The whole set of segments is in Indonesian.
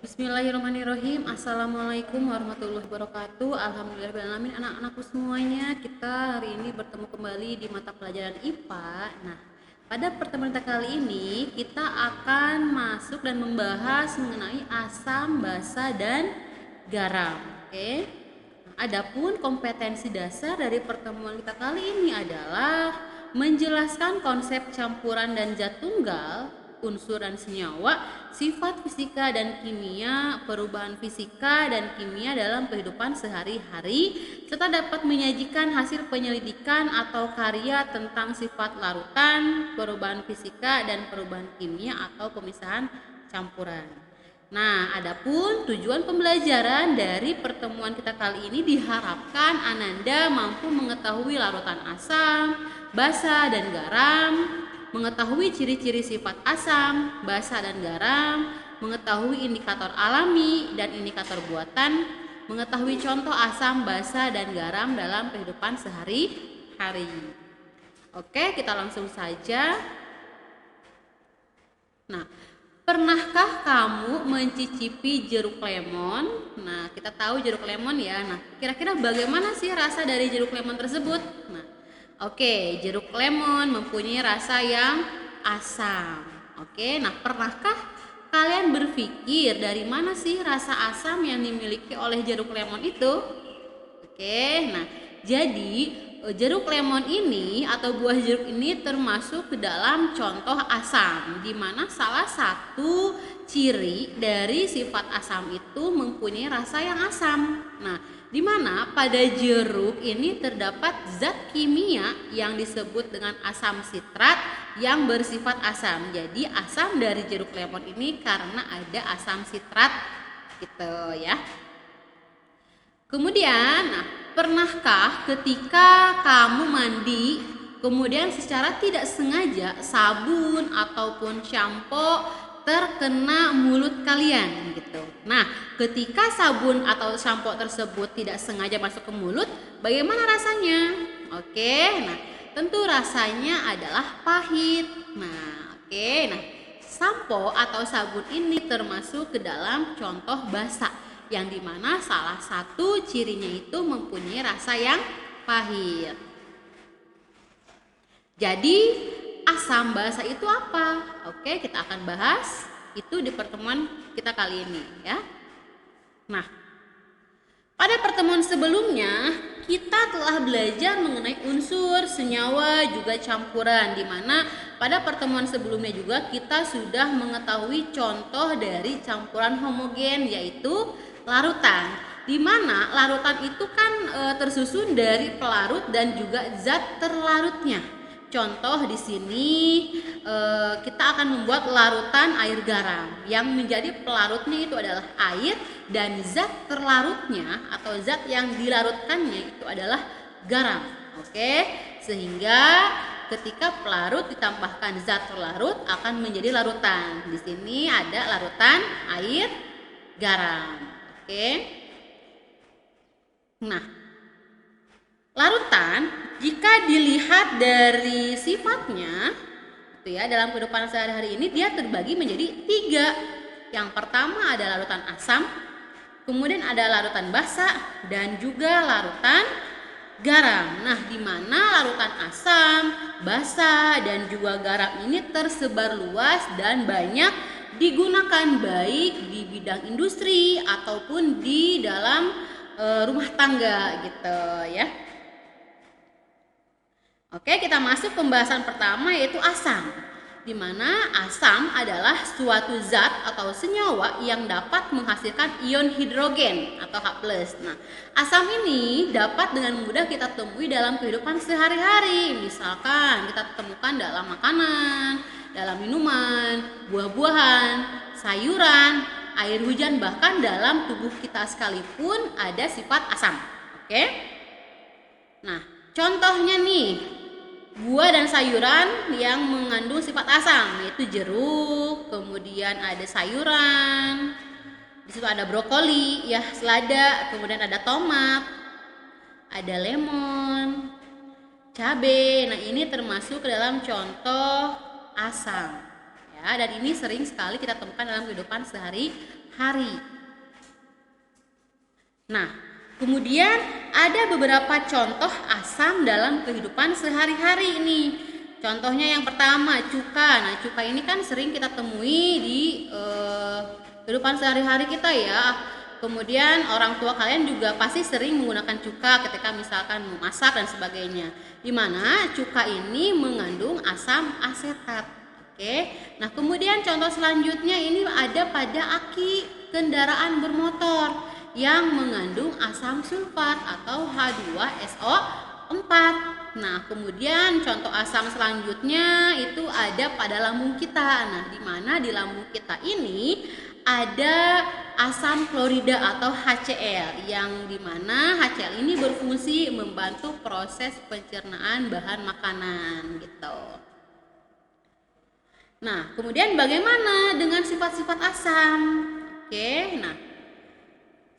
Bismillahirrahmanirrahim. Assalamualaikum warahmatullahi wabarakatuh. Alhamdulillahirrahmanirrahim. Anak-anakku semuanya, kita hari ini bertemu kembali di mata pelajaran IPA. Nah, pada pertemuan kita kali ini kita akan masuk dan membahas mengenai asam, basa, dan garam. Oke. Adapun kompetensi dasar dari pertemuan kita kali ini adalah menjelaskan konsep campuran dan zat tunggal, unsur dan senyawa, sifat fisika dan kimia, perubahan fisika dan kimia dalam kehidupan sehari-hari, serta dapat menyajikan hasil penyelidikan atau karya tentang sifat larutan, perubahan fisika dan perubahan kimia atau pemisahan campuran. Nah, adapun tujuan pembelajaran dari pertemuan kita kali ini diharapkan Ananda mampu mengetahui larutan asam, basa, dan garam, mengetahui ciri-ciri sifat asam, basa, dan garam, mengetahui indikator alami dan indikator buatan, mengetahui contoh asam, basa, dan garam dalam kehidupan sehari-hari. Oke, kita langsung saja. Nah, pernahkah kamu mencicipi jeruk lemon? Nah, kita tahu jeruk lemon ya. Nah, kira-kira bagaimana sih rasa dari jeruk lemon tersebut? Nah, oke, jeruk lemon mempunyai rasa yang asam. Oke, nah pernahkah kalian berpikir dari mana sih rasa asam yang dimiliki oleh jeruk lemon itu? Oke, nah jadi jeruk lemon ini atau buah jeruk ini termasuk ke dalam contoh asam, di mana salah satu ciri dari sifat asam itu mempunyai rasa yang asam. Nah, di mana pada jeruk ini terdapat zat kimia yang disebut dengan asam sitrat yang bersifat asam. Jadi asam dari jeruk lemon ini karena ada asam sitrat gitu ya. Kemudian, nah, pernahkah ketika kamu mandi kemudian secara tidak sengaja sabun ataupun sampo terkena mulut kalian gitu. Nah, ketika sabun atau sampo tersebut tidak sengaja masuk ke mulut, bagaimana rasanya? Oke, nah tentu rasanya adalah pahit. Nah, oke, nah sampo atau sabun ini termasuk ke dalam contoh basa, yang dimana salah satu cirinya itu mempunyai rasa yang pahit. Jadi asam basa itu apa? Oke, kita akan bahas itu di pertemuan kita kali ini ya. Nah, pada pertemuan sebelumnya kita telah belajar mengenai unsur, senyawa, juga campuran, di mana pada pertemuan sebelumnya juga kita sudah mengetahui contoh dari campuran homogen, yaitu larutan, di mana larutan itu kan tersusun dari pelarut dan juga zat terlarutnya. Contoh di sini kita akan membuat larutan air garam, yang menjadi pelarutnya itu adalah air dan zat terlarutnya atau zat yang dilarutkannya itu adalah garam. Oke, sehingga ketika pelarut ditambahkan zat terlarut akan menjadi larutan. Di sini ada larutan air garam. Oke. Nah, larutan jika dilihat dari sifatnya itu ya, dalam kehidupan sehari-hari ini dia terbagi menjadi 3. Yang pertama ada larutan asam, kemudian ada larutan basa, dan juga larutan garam. Nah, di mana larutan asam, basa, dan juga garam ini tersebar luas dan banyak digunakan baik di bidang industri ataupun di dalam rumah tangga gitu ya. Oke, kita masuk pembahasan pertama, yaitu asam, di mana asam adalah suatu zat atau senyawa yang dapat menghasilkan ion hidrogen atau H+. Nah, asam ini dapat dengan mudah kita temui dalam kehidupan sehari-hari. Misalkan kita temukan dalam makanan, dalam minuman, buah-buahan, sayuran, air hujan, bahkan dalam tubuh kita sekalipun ada sifat asam. Oke? Nah, contohnya nih, buah dan sayuran yang mengandung sifat asam, yaitu jeruk, kemudian ada sayuran, di situ ada brokoli, ya, selada, kemudian ada tomat, ada lemon, cabai. Nah, ini termasuk ke dalam contoh asam, ya, dan ini sering sekali kita temukan dalam kehidupan sehari-hari. hari. Nah, kemudian ada beberapa contoh asam dalam kehidupan sehari-hari ini. Contohnya yang pertama, cuka. Nah, cuka ini kan sering kita temui di kehidupan sehari-hari kita ya. Kemudian orang tua kalian juga pasti sering menggunakan cuka ketika misalkan memasak dan sebagainya. Di mana cuka ini mengandung asam asetat. Oke. Nah, kemudian contoh selanjutnya ini ada pada aki kendaraan bermotor yang mengandung asam sulfat atau H2SO4. Nah, kemudian contoh asam selanjutnya itu ada pada lambung kita. Nah, di mana di lambung kita ini ada asam klorida atau HCl, yang dimana HCl ini berfungsi membantu proses pencernaan bahan makanan gitu. Nah, kemudian bagaimana dengan sifat-sifat asam? Oke, nah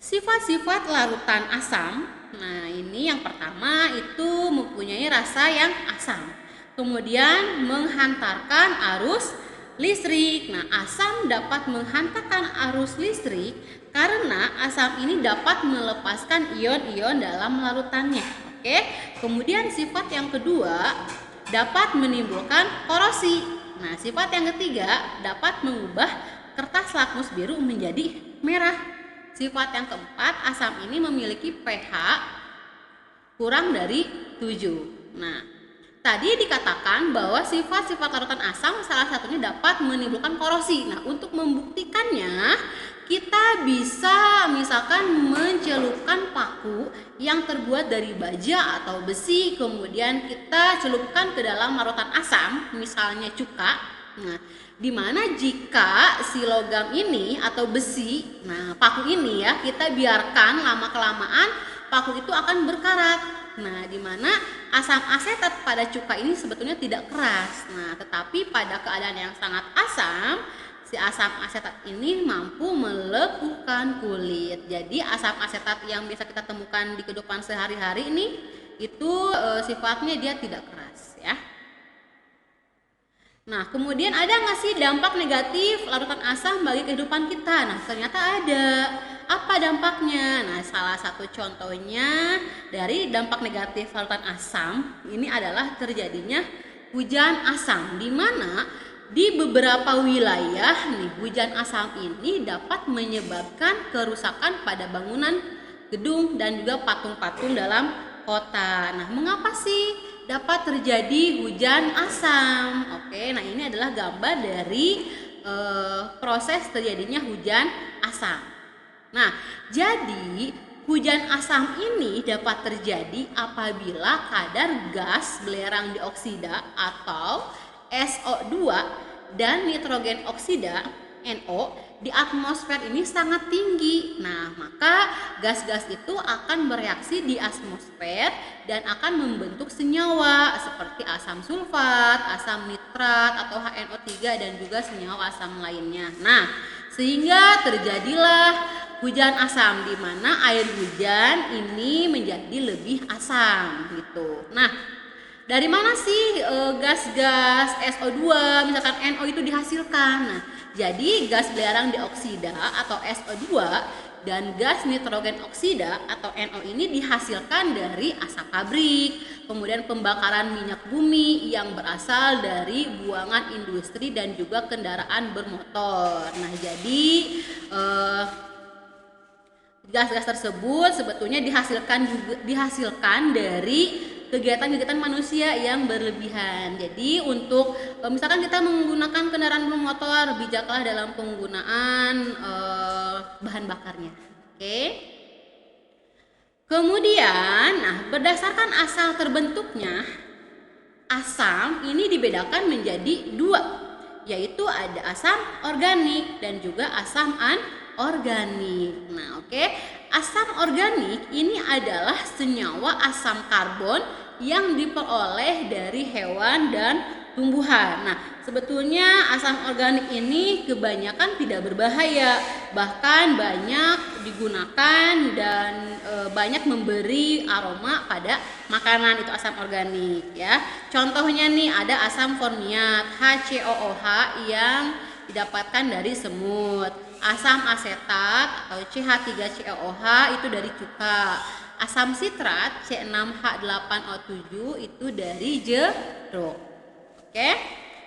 sifat-sifat larutan asam. Nah, ini yang pertama itu mempunyai rasa yang asam, kemudian menghantarkan arus listrik. Nah, asam dapat menghantarkan arus listrik karena asam ini dapat melepaskan ion-ion dalam larutannya. Oke. Kemudian sifat yang kedua dapat menimbulkan korosi. Nah, sifat yang ketiga dapat mengubah kertas lakmus biru menjadi merah. Sifat yang keempat, asam ini memiliki pH kurang dari 7. Nah, tadi dikatakan bahwa sifat-sifat larutan asam salah satunya dapat menimbulkan korosi. Nah, untuk membuktikannya, kita bisa misalkan mencelupkan paku yang terbuat dari baja atau besi, kemudian kita celupkan ke dalam larutan asam, misalnya cuka. Nah, dimana jika si logam ini atau besi, nah paku ini ya, kita biarkan lama kelamaan paku itu akan berkarat. Nah, dimana asam asetat pada cuka ini sebetulnya tidak keras. Nah, tetapi pada keadaan yang sangat asam, si asam asetat ini mampu melekukan kulit. Jadi asam asetat yang bisa kita temukan di kehidupan sehari-hari ini itu sifatnya dia tidak keras ya. Nah, kemudian ada nggak sih dampak negatif larutan asam bagi kehidupan kita? Nah, ternyata ada. Apa dampaknya? Nah, salah satu contohnya dari dampak negatif larutan asam ini adalah terjadinya hujan asam, di mana di beberapa wilayah nih hujan asam ini dapat menyebabkan kerusakan pada bangunan, gedung, dan juga patung-patung dalam kota. Nah, mengapa sih dapat terjadi hujan asam? Oke, nah ini adalah gambar dari proses terjadinya hujan asam. Nah, jadi hujan asam ini dapat terjadi apabila kadar gas belerang dioksida atau SO2 dan nitrogen oksida NO di atmosfer ini sangat tinggi. Nah, maka gas-gas itu akan bereaksi di atmosfer dan akan membentuk senyawa seperti asam sulfat, asam nitrat atau HNO3 dan juga senyawa asam lainnya. Nah, sehingga terjadilah hujan asam, di mana air hujan ini menjadi lebih asam gitu. Nah, dari mana sih gas-gas SO2 misalkan NO itu dihasilkan? Nah, jadi gas belerang dioksida atau SO2 dan gas nitrogen oksida atau NO ini dihasilkan dari asap pabrik, kemudian pembakaran minyak bumi yang berasal dari buangan industri dan juga kendaraan bermotor. Nah, jadi gas-gas tersebut sebetulnya dihasilkan dari kegiatan-kegiatan manusia yang berlebihan. Jadi untuk misalkan kita menggunakan kendaraan bermotor, bijaklah dalam penggunaan bahan bakarnya. Oke. Kemudian, nah berdasarkan asal terbentuknya asam ini dibedakan menjadi dua, yaitu ada asam organik dan juga asam anorganik. Nah, oke. Asam organik ini adalah senyawa asam karbon yang diperoleh dari hewan dan tumbuhan. Nah, sebetulnya asam organik ini kebanyakan tidak berbahaya, bahkan banyak digunakan dan banyak memberi aroma pada makanan itu asam organik ya. Contohnya nih ada asam formiat HCOOH yang didapatkan dari semut, Asam asetat atau CH3COOH itu dari cuka. Asam sitrat C6H8O7 itu dari jeruk. Oke.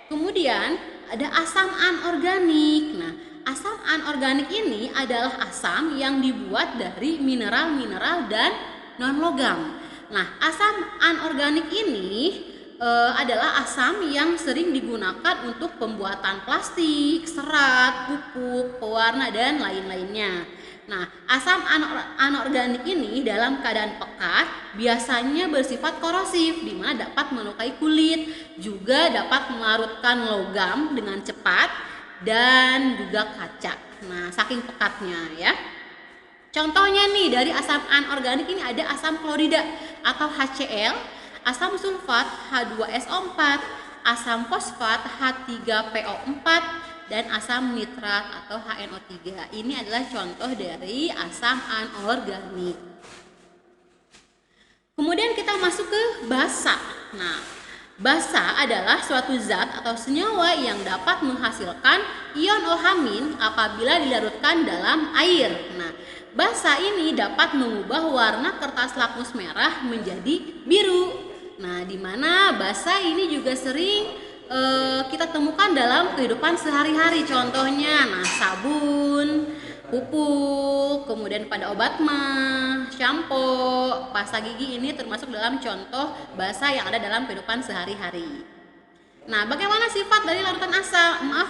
Kemudian ada asam anorganik. Nah, asam anorganik ini adalah asam yang dibuat dari mineral-mineral dan non-logam. Nah, asam anorganik ini adalah asam yang sering digunakan untuk pembuatan plastik, serat, pupuk, pewarna, dan lain-lainnya. Nah, asam anorganik ini dalam keadaan pekat biasanya bersifat korosif, di mana dapat melukai kulit, juga dapat melarutkan logam dengan cepat dan juga kaca. Nah, saking pekatnya ya. Contohnya nih dari asam anorganik ini ada asam klorida atau HCl, asam sulfat H2SO4, asam fosfat H3PO4, dan asam nitrat atau HNO3. Ini adalah contoh dari asam anorganik. Kemudian kita masuk ke basa. Nah, basa adalah suatu zat atau senyawa yang dapat menghasilkan ion OH- apabila dilarutkan dalam air. Nah, basa ini dapat mengubah warna kertas lakmus merah menjadi biru. Nah, di mana basa ini juga sering kita temukan dalam kehidupan sehari-hari. Contohnya, nah, sabun, pupuk, kemudian pada obat mah, shampoo, pasta gigi ini termasuk dalam contoh basa yang ada dalam kehidupan sehari-hari. Nah, bagaimana sifat dari larutan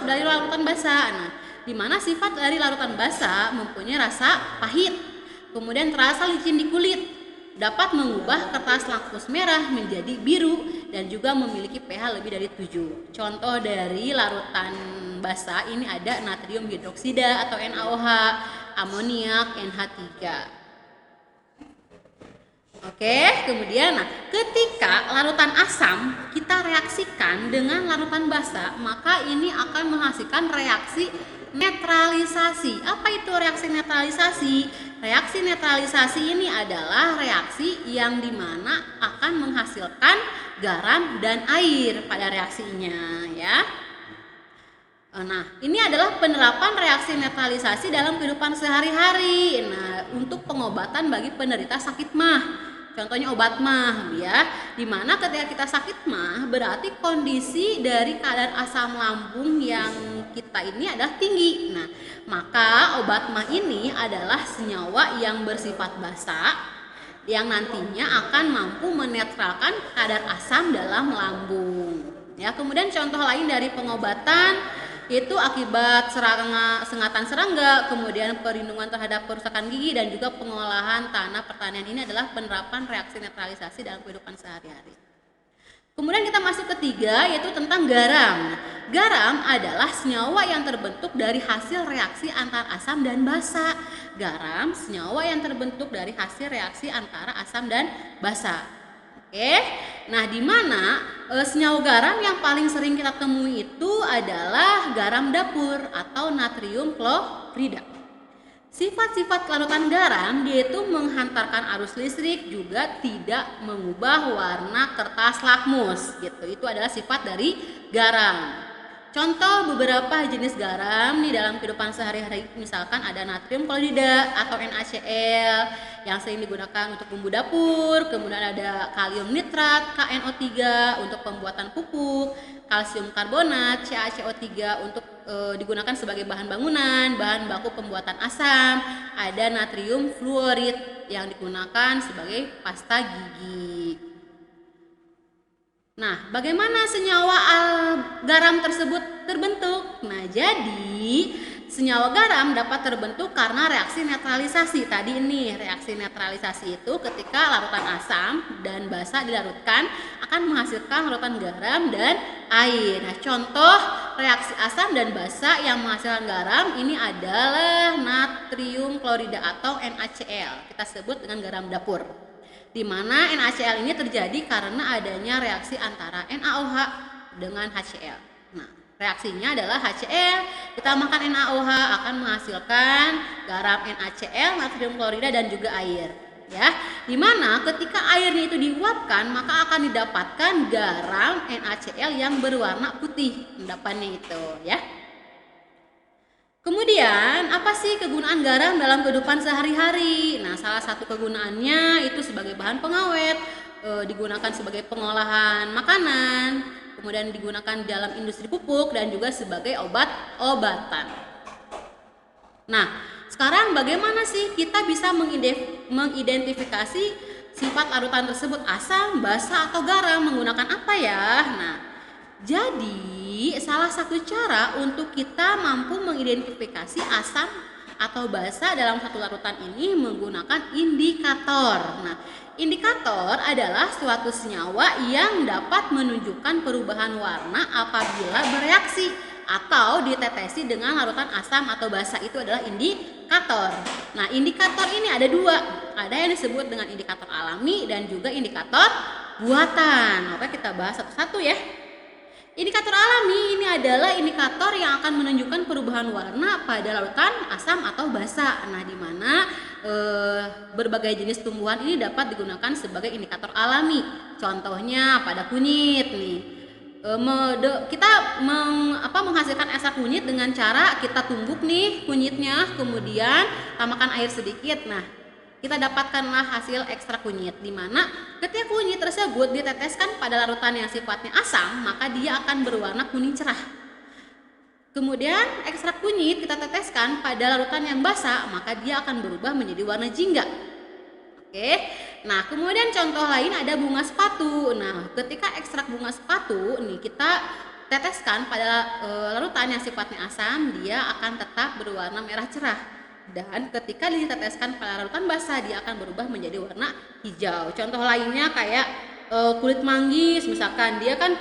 dari larutan basa? Nah, di mana sifat dari larutan basa mempunyai rasa pahit, kemudian terasa licin di kulit, dapat mengubah kertas lakmus merah menjadi biru, dan juga memiliki pH lebih dari 7. Contoh dari larutan basa ini ada natrium hidroksida atau NaOH, amoniak, NH3. Oke, kemudian ketika larutan asam kita reaksikan dengan larutan basa, maka ini akan menghasilkan reaksi netralisasi. Apa itu reaksi netralisasi? Reaksi netralisasi ini adalah reaksi yang dimana akan menghasilkan garam dan air pada reaksinya ya. Nah, ini adalah penerapan reaksi netralisasi dalam kehidupan sehari-hari. Nah, untuk pengobatan bagi penderita sakit mah. Contohnya obat mah ya. Dimana ketika kita sakit mah berarti kondisi dari kadar asam lambung yang kita ini adalah tinggi. Nah, maka obat mah ini adalah senyawa yang bersifat basa yang nantinya akan mampu menetralkan kadar asam dalam lambung. Ya, kemudian contoh lain dari pengobatan itu akibat sengatan serangga, kemudian perlindungan terhadap kerusakan gigi, dan juga pengolahan tanah pertanian. Ini adalah penerapan reaksi netralisasi dalam kehidupan sehari-hari. Kemudian kita masuk ketiga, yaitu tentang garam. Garam adalah senyawa yang terbentuk dari hasil reaksi antara asam dan basa. Garam senyawa yang terbentuk dari hasil reaksi antara asam dan basa. Oke, nah di mana senyawa garam yang paling sering kita temui itu adalah garam dapur atau natrium klorida. Sifat-sifat larutan garam yaitu menghantarkan arus listrik, juga tidak mengubah warna kertas lakmus gitu. Itu adalah sifat dari garam. Contoh beberapa jenis garam nih dalam kehidupan sehari-hari, misalkan ada natrium klorida atau NaCl yang sering digunakan untuk bumbu dapur, kemudian ada kalium nitrat KNO3 untuk pembuatan pupuk, kalsium karbonat CaCO3 untuk digunakan sebagai bahan bangunan, bahan baku pembuatan asam, ada natrium fluorid yang digunakan sebagai pasta gigi. Nah, bagaimana senyawa garam tersebut terbentuk? Nah, jadi senyawa garam dapat terbentuk karena reaksi netralisasi. Tadi ini reaksi netralisasi itu ketika larutan asam dan basa dilarutkan akan menghasilkan larutan garam dan air. Nah, contoh reaksi asam dan basa yang menghasilkan garam ini adalah natrium klorida atau NaCl. Kita sebut dengan garam dapur. Di mana NaCl ini terjadi karena adanya reaksi antara NaOH dengan HCl. Nah, reaksinya adalah HCl ditambahkan NaOH akan menghasilkan garam NaCl, natrium klorida, dan juga air. Ya, di mana ketika airnya itu diuapkan maka akan didapatkan garam NaCl yang berwarna putih endapannya itu, ya. Kemudian, apa sih kegunaan garam dalam kehidupan sehari-hari? Nah, salah satu kegunaannya itu sebagai bahan pengawet, digunakan sebagai pengolahan makanan, kemudian digunakan dalam industri pupuk dan juga sebagai obat-obatan. Nah, sekarang bagaimana sih kita bisa mengidentifikasi sifat larutan tersebut, asam, basa, atau garam, menggunakan apa ya? Nah, jadi salah satu cara untuk kita mampu mengidentifikasi asam atau basa dalam satu larutan ini menggunakan indikator. Nah, indikator adalah suatu senyawa yang dapat menunjukkan perubahan warna apabila bereaksi atau ditetesi dengan larutan asam atau basa, itu adalah indikator. Nah, indikator ini ada dua, ada yang disebut dengan indikator alami dan juga indikator buatan. Oke, kita bahas satu-satu ya. Indikator alami ini adalah indikator yang akan menunjukkan perubahan warna pada larutan asam atau basa. Nah, di mana berbagai jenis tumbuhan ini dapat digunakan sebagai indikator alami. Contohnya pada kunyit nih. Kita menghasilkan ekstrak kunyit dengan cara kita tumbuk nih kunyitnya, kemudian tambahkan air sedikit. Nah, kita dapatkanlah hasil ekstrak kunyit, di mana ketika kunyit tersebut diteteskan pada larutan yang sifatnya asam, maka dia akan berwarna kuning cerah. Kemudian ekstrak kunyit kita teteskan pada larutan yang basah, maka dia akan berubah menjadi warna jingga. Oke. Nah, kemudian contoh lain ada bunga sepatu. Nah, ketika ekstrak bunga sepatu nih kita teteskan pada larutan yang sifatnya asam, dia akan tetap berwarna merah cerah. Dan ketika diteteskan pada larutan basah, dia akan berubah menjadi warna hijau. Contoh lainnya kayak kulit manggis, misalkan dia kan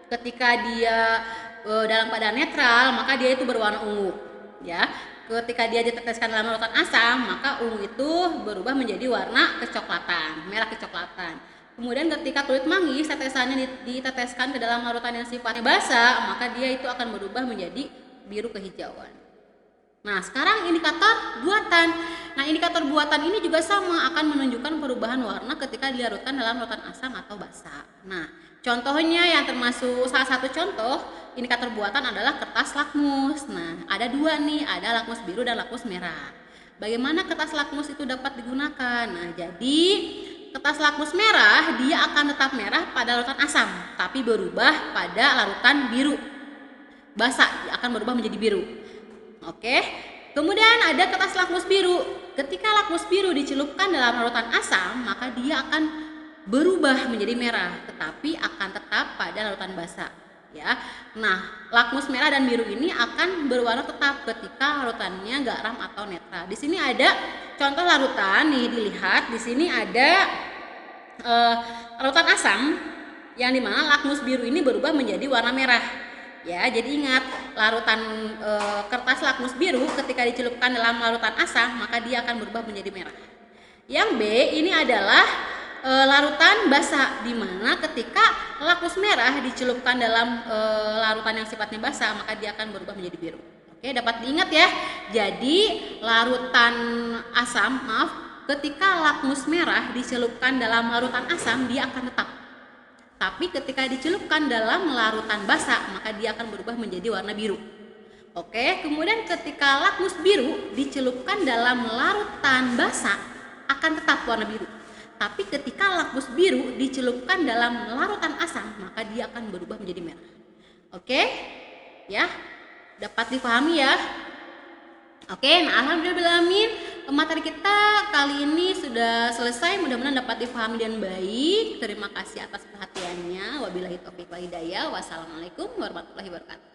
ketika dia dalam keadaan netral, maka dia itu berwarna ungu, ya. Ketika dia diteteskan dalam larutan asam, maka ungu itu berubah menjadi warna kecoklatan, merah kecoklatan. Kemudian ketika kulit manggis tetesannya diteteskan ke dalam larutan yang sifatnya basah, maka dia itu akan berubah menjadi biru kehijauan. Nah, sekarang indikator buatan. Nah, indikator buatan ini juga sama, akan menunjukkan perubahan warna ketika dilarutkan dalam larutan asam atau basa. Nah, contohnya yang termasuk salah satu contoh indikator buatan adalah kertas lakmus. Nah, ada dua nih, ada lakmus biru dan lakmus merah. Bagaimana kertas lakmus itu dapat digunakan? Nah, jadi kertas lakmus merah dia akan tetap merah pada larutan asam, tapi berubah pada larutan biru basa, dia akan berubah menjadi biru. Oke, kemudian ada kertas lakmus biru. Ketika lakmus biru dicelupkan dalam larutan asam, maka dia akan berubah menjadi merah, tetapi akan tetap pada larutan basa. Ya, nah lakmus merah dan biru ini akan berwarna tetap ketika larutannya garam atau netral. Di sini ada contoh larutan nih, dilihat di sini ada larutan asam yang dimana lakmus biru ini berubah menjadi warna merah. Ya, jadi ingat larutan kertas lakmus biru ketika dicelupkan dalam larutan asam, maka dia akan berubah menjadi merah. Yang B ini adalah larutan basa, di mana ketika lakmus merah dicelupkan dalam larutan yang sifatnya basa, maka dia akan berubah menjadi biru. Oke, dapat diingat ya. Jadi larutan asam, ketika lakmus merah dicelupkan dalam larutan asam, dia akan tetap. Tapi ketika dicelupkan dalam larutan basa, maka dia akan berubah menjadi warna biru. Oke, kemudian ketika lakmus biru dicelupkan dalam larutan basa, akan tetap warna biru. Tapi ketika lakmus biru dicelupkan dalam larutan asam, maka dia akan berubah menjadi merah. Oke, ya, dapat dipahami ya. Oke, nah alhamdulillahirrahmanirrahim, materi kita kali ini sudah selesai. Mudah-mudahan dapat dipahami dan baik. Terima kasih atas perhatiannya. Wabillahi taufiq wal hidayah. Wassalamualaikum warahmatullahi wabarakatuh.